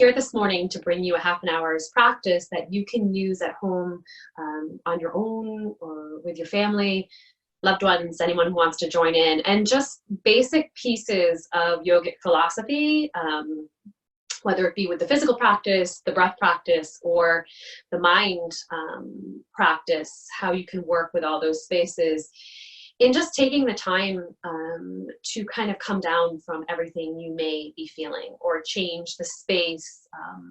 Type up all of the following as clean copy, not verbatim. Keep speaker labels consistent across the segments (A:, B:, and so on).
A: here this morning to bring you a half an hour's practice that you can use at home on your own or with your family, loved ones, anyone who wants to join in, and just basic pieces of yogic philosophy, whether it be with the physical practice, the breath practice, or the mind practice, how you can work with all those spaces in just taking the time to kind of come down from everything you may be feeling or change the space.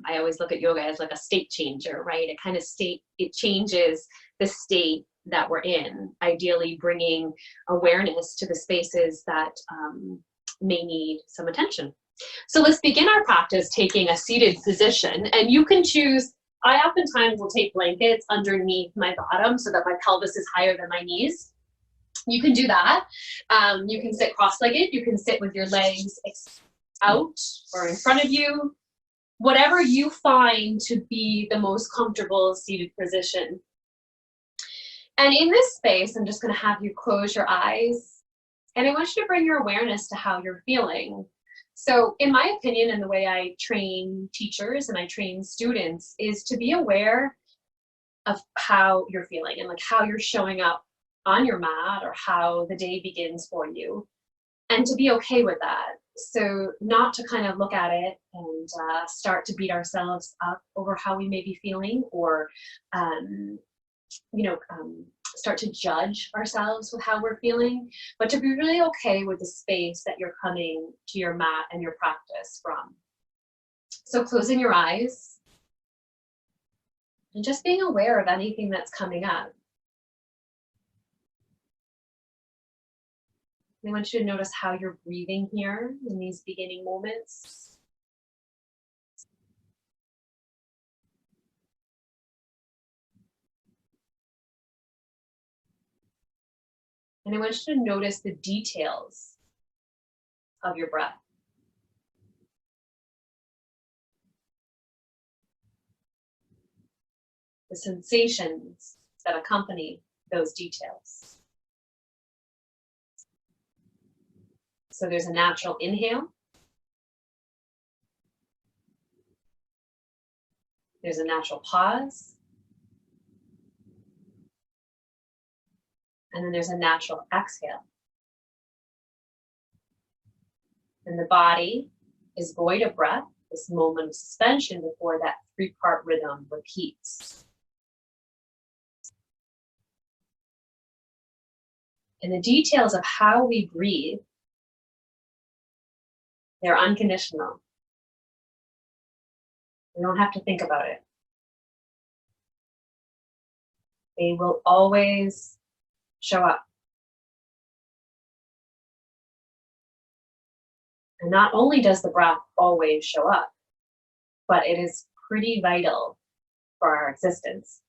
A: I always look at yoga as like a state changer, right? It changes the state that we're in, ideally bringing awareness to the spaces that may need some attention. So let's begin our practice taking a seated position, and you can choose. I oftentimes will take blankets underneath my bottom so that my pelvis is higher than my knees. You can do that. You can sit cross-legged. You can sit with your legs out or in front of you. Whatever you find to be the most comfortable seated position. And in this space, I'm just going to have you close your eyes. And I want you to bring your awareness to how you're feeling. So in my opinion, and the way I train teachers and I train students, is to be aware of how you're feeling and like how you're showing up on your mat or how the day begins for you, and to be okay with that. So not to kind of look at it and start to beat ourselves up over how we may be feeling, or start to judge ourselves with how we're feeling, but to be really okay with the space that you're coming to your mat and your practice from. So closing your eyes and just being aware of anything that's coming up. I want you to notice how you're breathing here in these beginning moments. And I want you to notice the details of your breath. The sensations that accompany those details. So there's a natural inhale. There's a natural pause. And then there's a natural exhale. And the body is void of breath, this moment of suspension before that 3-part rhythm repeats. And the details of how we breathe, they're unconditional. We don't have to think about it. They will always show up. And not only does the breath always show up, but it is pretty vital for our existence.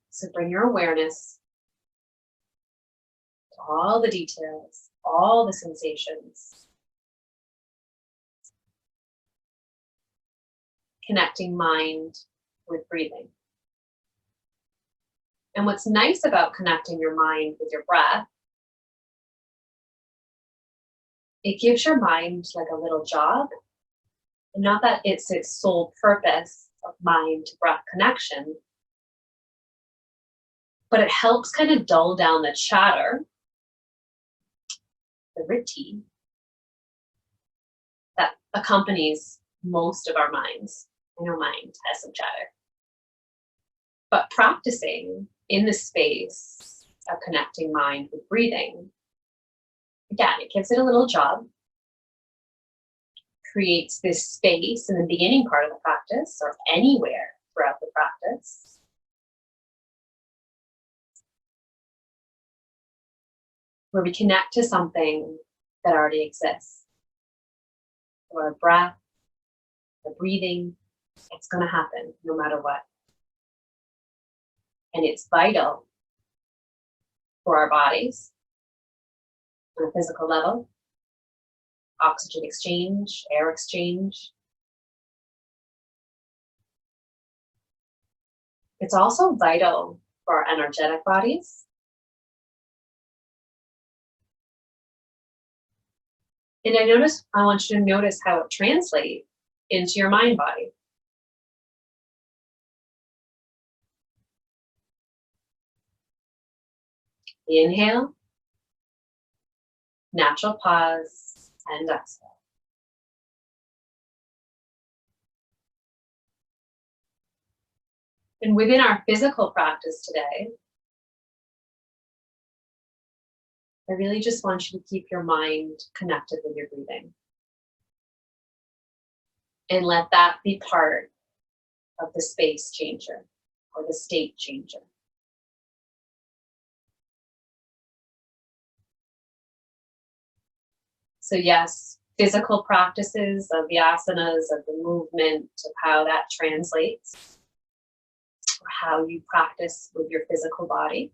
A: So bring your awareness to all the details, all the sensations. Connecting mind with breathing. And what's nice about connecting your mind with your breath, it gives your mind like a little job. And not that it's its sole purpose of mind to breath connection, but it helps kind of dull down the chatter, the ritti, that accompanies most of our minds. I know mind has some chatter. But practicing in the space of connecting mind with breathing, again, it gives it a little job, creates this space in the beginning part of the practice or anywhere throughout the practice, where we connect to something that already exists. So our breath, the breathing, it's going to happen no matter what. And it's vital for our bodies on a physical level, oxygen exchange, air exchange. It's also vital for our energetic bodies. And I want you to notice how it translates into your mind body. Inhale, natural pause, and exhale. And within our physical practice today, I really just want you to keep your mind connected with your breathing. And let that be part of the space changer or the state changer. So yes, physical practices of the asanas, of the movement, of how that translates, or how you practice with your physical body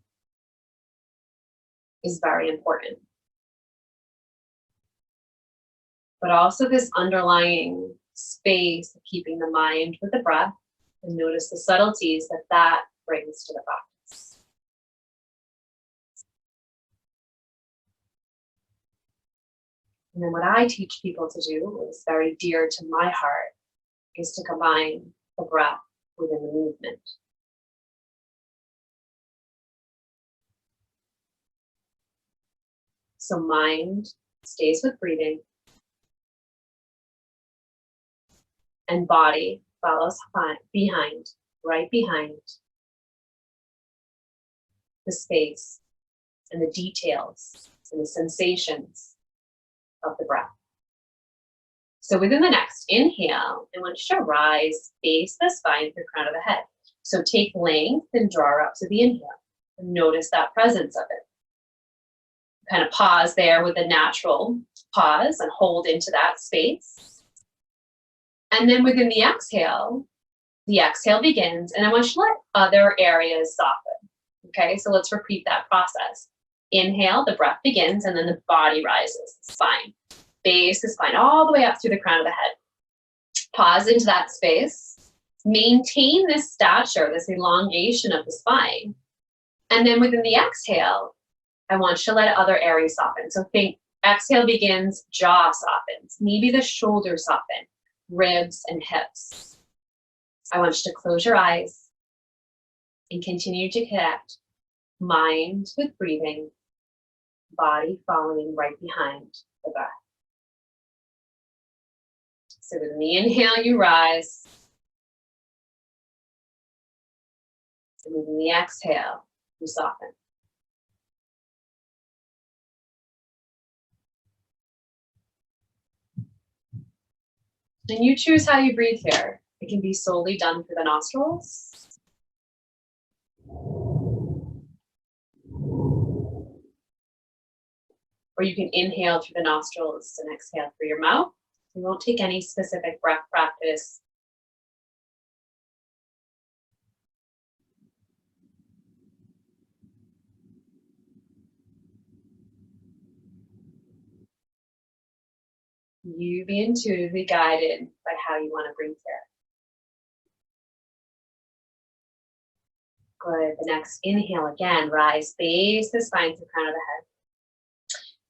A: is very important. But also this underlying space of keeping the mind with the breath, and notice the subtleties that that brings to the practice. And then what I teach people to do is very dear to my heart, is to combine the breath within the movement. So mind stays with breathing, and body follows behind, right behind the space and the details and the sensations of the breath. So within the next inhale, I want you to rise, face the spine through the crown of the head. So take length and draw up to the inhale. And notice that presence of it. Kind of pause there with a natural pause and hold into that space. And then within the exhale begins, and I want you to let other areas soften. Okay, so let's repeat that process. Inhale, the breath begins, and then the body rises, the spine. Base the spine all the way up through the crown of the head. Pause into that space. Maintain this stature, this elongation of the spine. And then within the exhale, I want you to let other areas soften. So think, exhale begins, jaw softens, maybe the shoulders soften, ribs and hips. I want you to close your eyes and continue to connect mind with breathing, body following right behind the breath. So with the inhale, you rise. And with the exhale, you soften. And you choose how you breathe here. It can be solely done through the nostrils. Or you can inhale through the nostrils and exhale through your mouth. You won't take any specific breath practice. You be intuitively guided by how you want to breathe here. Good. The next inhale again, rise, face the spine to the crown of the head.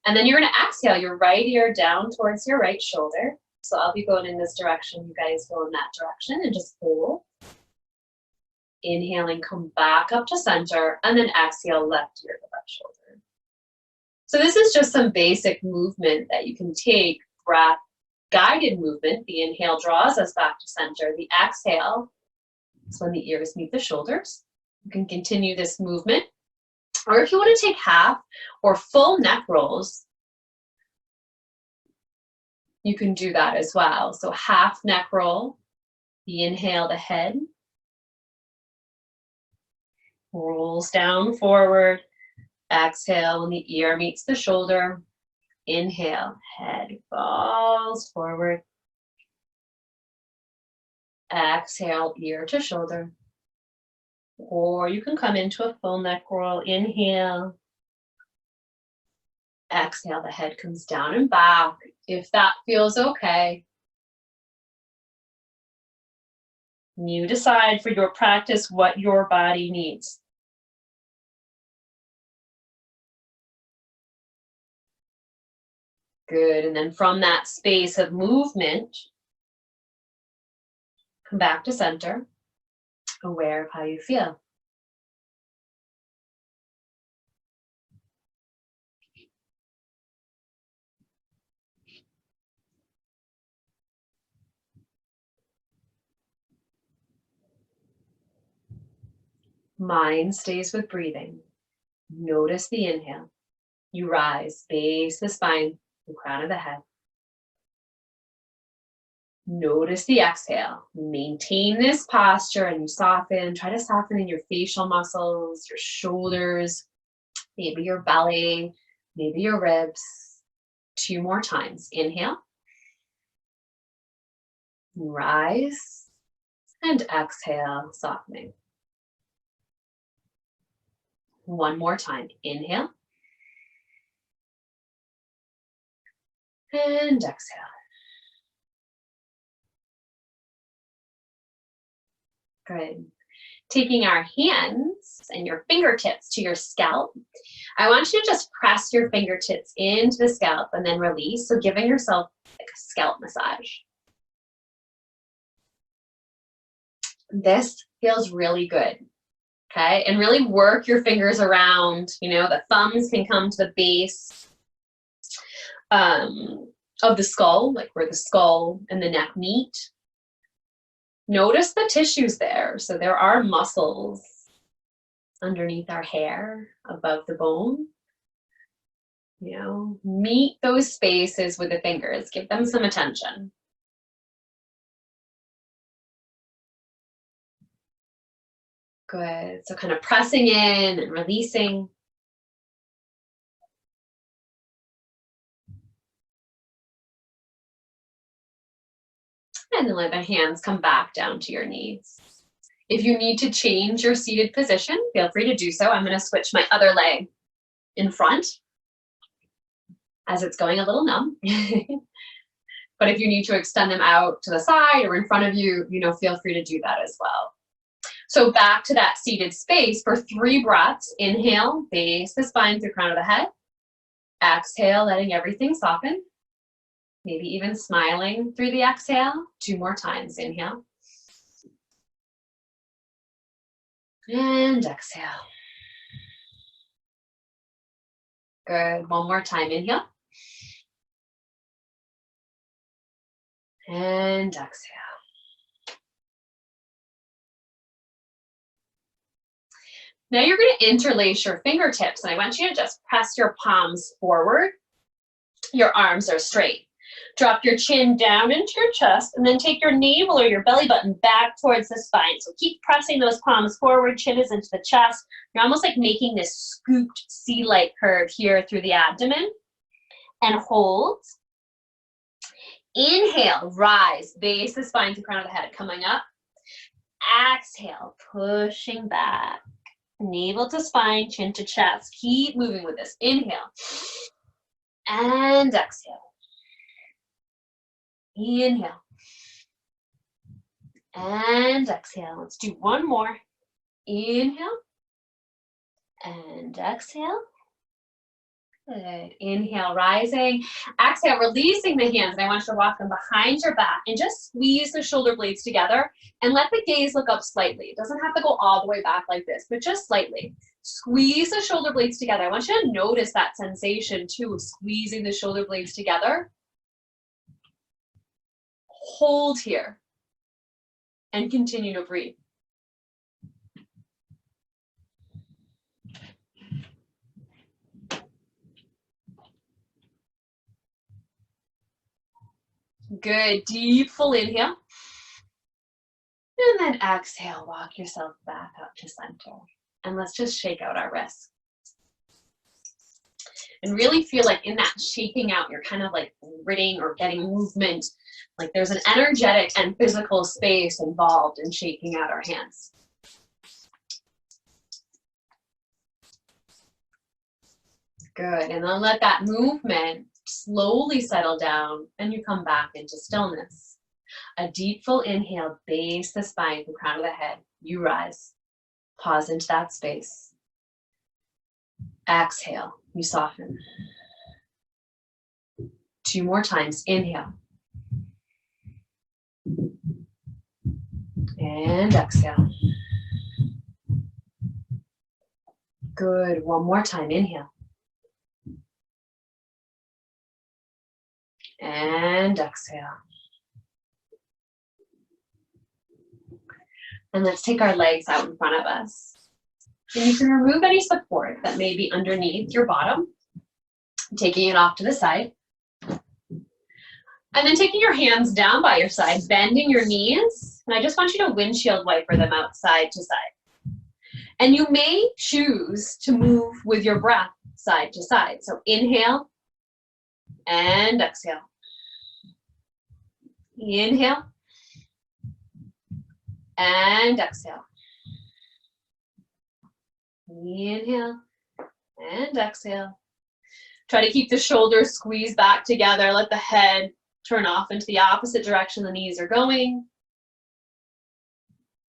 A: And then you're going to exhale your right ear down towards your right shoulder. So I'll be going in this direction. You guys go in that direction and just hold. Inhaling, come back up to center, and then exhale, left ear to left shoulder. So this is just some basic movement that you can take, breath, guided movement. The inhale draws us back to center. The exhale is when the ears meet the shoulders. You can continue this movement. Or if you want to take half or full neck rolls, you can do that as well. So half neck roll, the inhale, the head rolls down forward. Exhale, when the ear meets the shoulder. Inhale, head falls forward. Exhale, ear to shoulder. Or you can come into a full neck roll. Inhale. Exhale, the head comes down and back. If that feels okay, you decide for your practice what your body needs. Good. And then from that space of movement, come back to center, aware of how you feel. Mind stays with breathing. Notice the inhale. You rise, base the spine, the crown of the head. Notice the exhale. Maintain this posture and you soften. Try to soften in your facial muscles, your shoulders, maybe your belly, maybe your ribs. 2 more times. Inhale. Rise. And exhale, softening. 1 more time. Inhale. And exhale. Good. Taking our hands and your fingertips to your scalp. I want you to just press your fingertips into the scalp and then release. So giving yourself like a scalp massage. This feels really good. Okay. And really work your fingers around, the thumbs can come to the base of the skull, like where the skull and the neck meet. Notice the tissues there. So there are muscles underneath our hair, above the bone. Meet those spaces with the fingers. Give them some attention. Good. So kind of pressing in and releasing. And then let the hands come back down to your knees. If you need to change your seated position, feel free to do so. I'm going to switch my other leg in front as it's going a little numb. But if you need to extend them out to the side or in front of you, feel free to do that as well. So back to that seated space for 3 breaths. Inhale, base the spine through crown of the head. Exhale, letting everything soften. Maybe even smiling through the exhale. 2 more times. Inhale. And exhale. Good. 1 more time. Inhale. And exhale. Now you're going to interlace your fingertips, and I want you to just press your palms forward. Your arms are straight. Drop your chin down into your chest, and then take your navel or your belly button back towards the spine. So keep pressing those palms forward, chin is into the chest. You're almost like making this scooped C-like curve here through the abdomen. And hold. Inhale, rise, base the spine to crown of the head, coming up. Exhale, pushing back. Navel to spine, chin to chest. Keep moving with this. Inhale. And exhale. Inhale. And exhale. Let's do 1 more. Inhale. And exhale. Good. Inhale, rising. Exhale, releasing the hands. And I want you to walk them behind your back and just squeeze the shoulder blades together and let the gaze look up slightly. It doesn't have to go all the way back like this, but just slightly. Squeeze the shoulder blades together. I want you to notice that sensation too, of squeezing the shoulder blades together. Hold here and continue to breathe. Good. Deep full inhale. And then exhale, walk yourself back up to center. And let's just shake out our wrists. And really feel like in that shaking out, you're kind of like ridding or getting movement. Like there's an energetic and physical space involved in shaking out our hands. Good. And then let that movement slowly settle down and you come back into stillness. A deep full inhale, base the spine, the crown of the head. You rise. Pause into that space. Exhale, you soften. 2 more times. Inhale. And exhale. Good. One more time. Inhale. And exhale. And let's take our legs out in front of us. And you can remove any support that may be underneath your bottom, taking it off to the side. And then taking your hands down by your side, bending your knees. And I just want you to windshield wiper them out side to side. And you may choose to move with your breath side to side. So inhale and exhale. Inhale and exhale. Inhale and exhale. Try to keep the shoulders squeezed back together. Let the head turn off into the opposite direction the knees are going.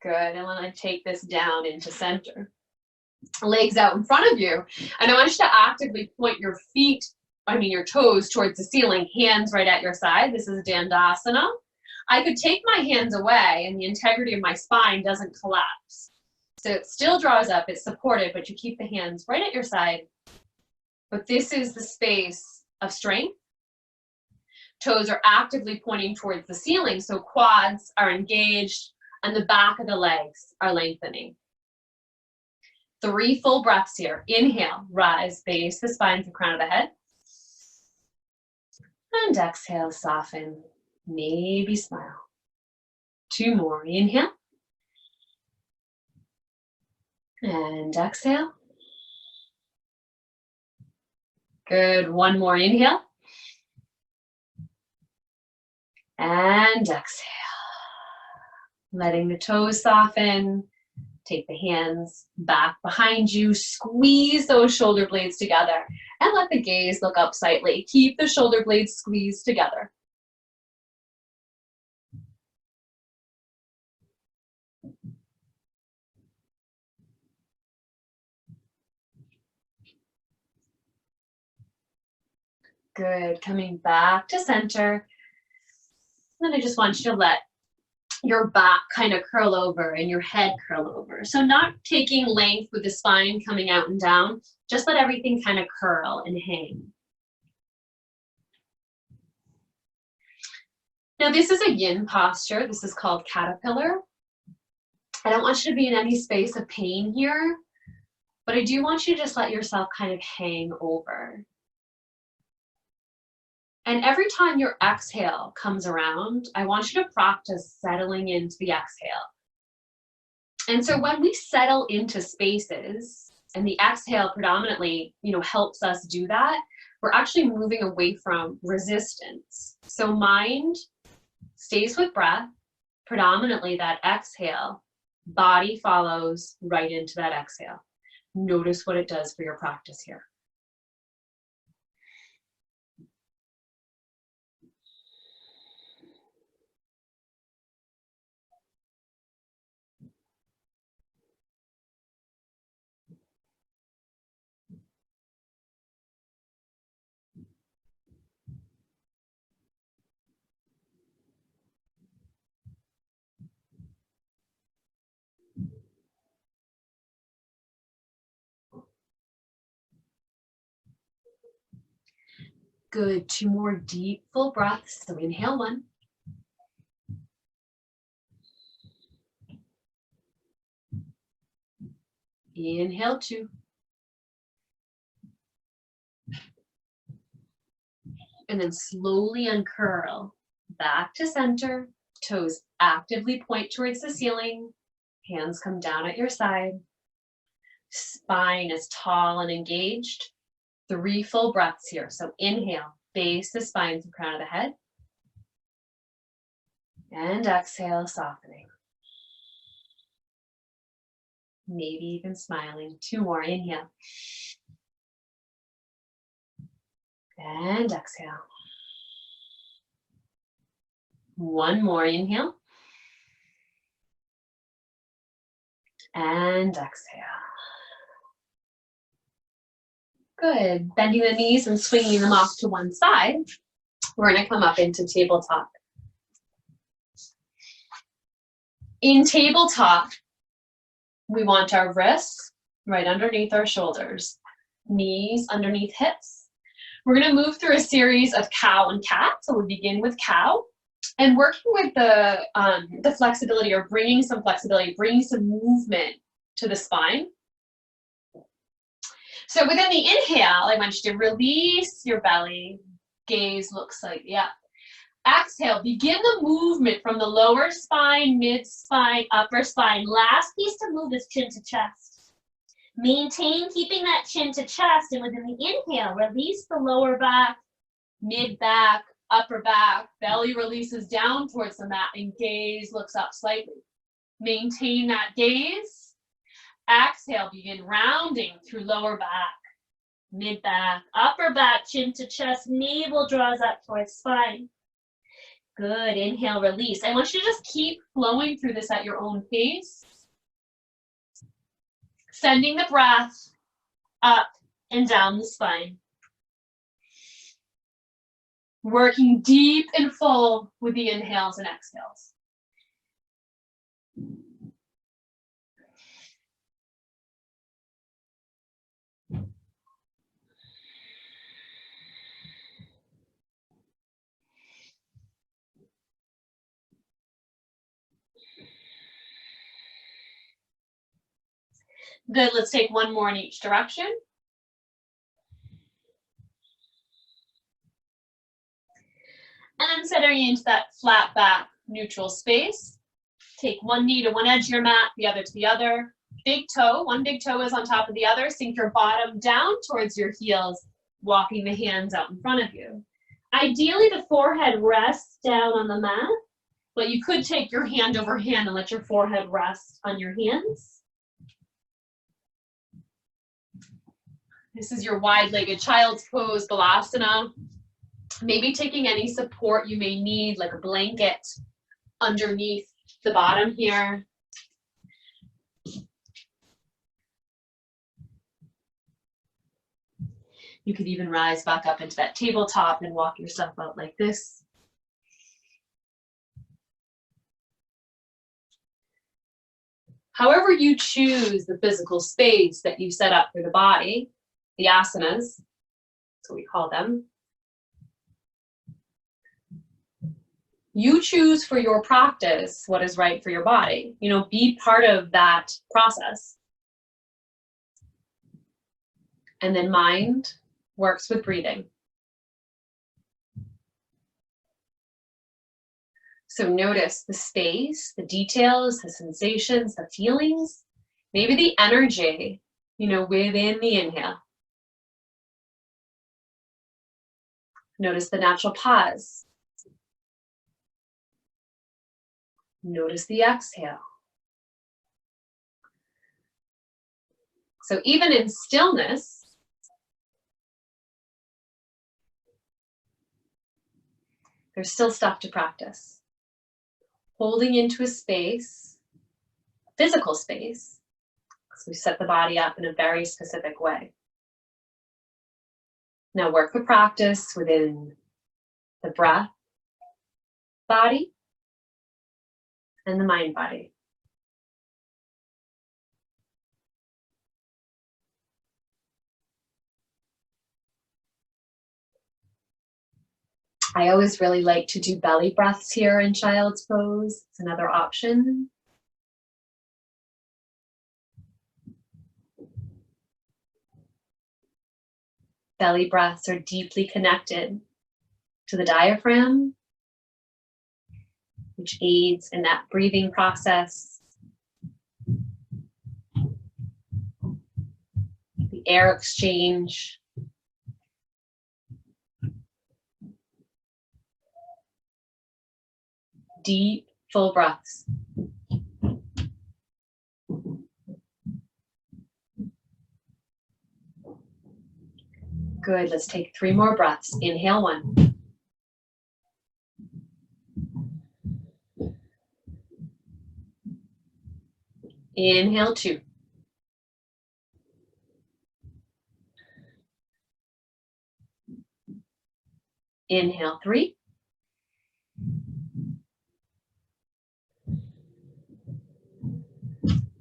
A: Good. And then take this down into center. Legs out in front of you. And I want you to actively point your your toes towards the ceiling, hands right at your side. This is Dandasana. I could take my hands away and the integrity of my spine doesn't collapse. So it still draws up, it's supported, but you keep the hands right at your side. But this is the space of strength. Toes are actively pointing towards the ceiling, so quads are engaged and the back of the legs are lengthening. 3 full breaths here. Inhale, rise, base the spine to the crown of the head. And exhale, soften, maybe smile. 2 more. Inhale. And exhale. Good. 1 more. Inhale. And exhale. Letting the toes soften. Take the hands back behind you. Squeeze those shoulder blades together. And let the gaze look up slightly. Keep the shoulder blades squeezed together. Good. Coming back to center. Then I just want you to let your back kind of curl over and your head curl over. So not taking length with the spine coming out and down, just let everything kind of curl and hang. Now this is a yin posture. This is called caterpillar. I don't want you to be in any space of pain here, but I do want you to just let yourself kind of hang over. And every time your exhale comes around, I want you to practice settling into the exhale. And so when we settle into spaces, and the exhale predominantly, helps us do that, we're actually moving away from resistance. So mind stays with breath, predominantly that exhale, body follows right into that exhale. Notice what it does for your practice here. Good. 2 more deep, full breaths. So inhale 1. Inhale 2. And then slowly uncurl back to center. Toes actively point towards the ceiling. Hands come down at your side. Spine is tall and engaged. 3 full breaths here. So inhale, base the spine to the crown of the head. And exhale, softening. Maybe even smiling. 2 more. Inhale. And exhale. 1 more. Inhale. And exhale. Good. Bending the knees and swinging them off to one side. We're going to come up into tabletop. In tabletop, we want our wrists right underneath our shoulders, knees underneath hips. We're going to move through a series of cow and cat. So we begin with cow and working with the flexibility, or bringing some flexibility, bringing some movement to the spine. So within the inhale, I want you to release your belly, gaze looks like, yeah. Exhale, begin the movement from the lower spine, mid spine, upper spine. Last piece to move is chin to chest. Maintain keeping that chin to chest, and within the inhale, release the lower back, mid back, upper back. Belly releases down towards the mat and gaze looks up slightly. Maintain that gaze. Exhale, begin rounding through lower back, mid back, upper back, chin to chest, navel draws up towards spine. Good, inhale, release. I want you to just keep flowing through this at your own pace. Sending the breath up and down the spine. Working deep and full with the inhales and exhales. Good, let's take one more in each direction. And then centering into that flat back, neutral space. Take one knee to one edge of your mat, the other to the other. Big toe, one big toe is on top of the other. Sink your bottom down towards your heels, walking the hands out in front of you. Ideally, the forehead rests down on the mat, but you could take your hand over hand and let your forehead rest on your hands. This is your wide-legged child's pose, Balasana. Maybe taking any support you may need, like a blanket underneath the bottom here. You could even rise back up into that tabletop and walk yourself out like this. However you choose the physical space that you set up for the body, the asanas, that's what we call them. You choose for your practice what is right for your body. You know, be part of that process. And then mind works with breathing. So notice the space, the details, the sensations, the feelings, maybe the energy, you know, within the inhale. Notice the natural pause. Notice the exhale. So even in stillness, there's still stuff to practice. Holding into a space, physical space, because we set the body up in a very specific way. Now work the practice within the breath body and the mind body. I always really like to do belly breaths here in child's pose. It's another option. Belly breaths are deeply connected to the diaphragm, which aids in that breathing process. The air exchange. Deep, full breaths. Good, let's take 3 more breaths. Inhale 1. Inhale 2. Inhale, 3.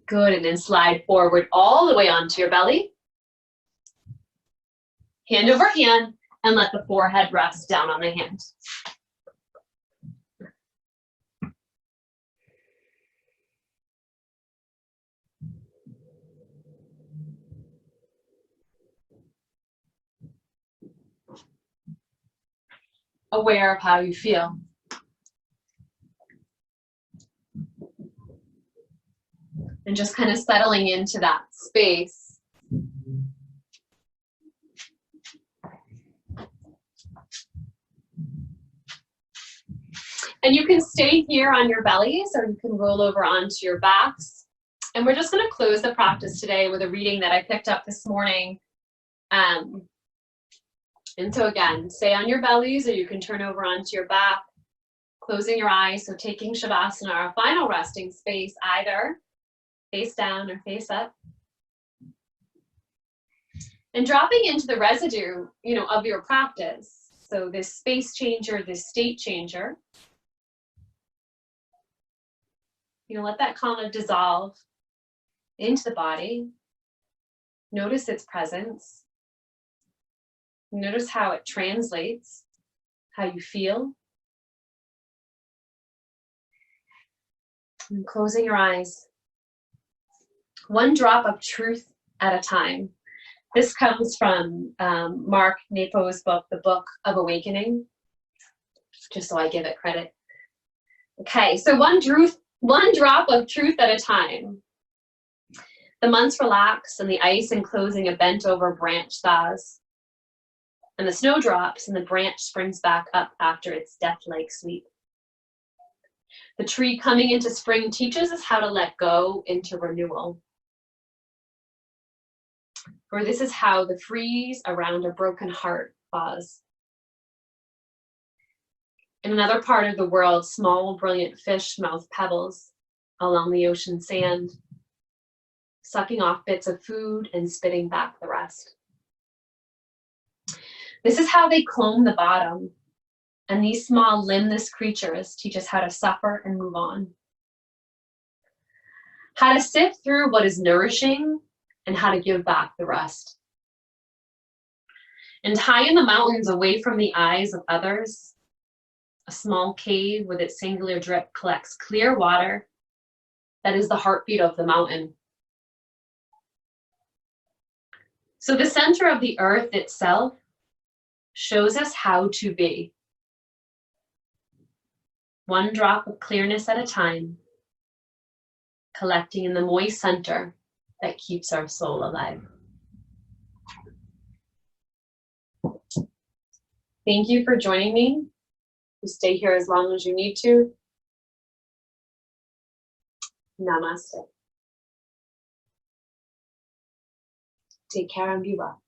A: Good, and then slide forward all the way onto your belly. Hand over hand, and let the forehead rest down on the hand. Aware of how you feel. And just kind of settling into that space. And you can stay here on your bellies, or you can roll over onto your backs. And we're just going to close the practice today with a reading that I picked up this morning. And so again, stay on your bellies, or you can turn over onto your back, closing your eyes. So taking Shavasana, our final resting space, either face down or face up. And dropping into the residue, of your practice. So this space changer, this state changer. Let that kind of dissolve into the body. Notice its presence. Notice how it translates, how you feel. And closing your eyes. One drop of truth at a time. This comes from Mark Nepo's book, The Book of Awakening, just so I give it credit. Okay, so one drop of truth at a time. The months relax, and the ice enclosing a bent over branch thaws. And the snow drops, and the branch springs back up after its death-like sweep. The tree coming into spring teaches us how to let go into renewal. For this is how the freeze around a broken heart thaws. In another part of the world, small, brilliant fish mouth pebbles along the ocean sand, sucking off bits of food and spitting back the rest. This is how they comb the bottom, and these small limbless creatures teach us how to suffer and move on. How to sift through what is nourishing and how to give back the rest. And high in the mountains, away from the eyes of others, a small cave with its singular drip collects clear water that is the heartbeat of the mountain. So the center of the earth itself shows us how to be. One drop of clearness at a time, collecting in the moist center that keeps our soul alive. Thank you for joining me. You stay here as long as you need to. Namaste. Take care and be well.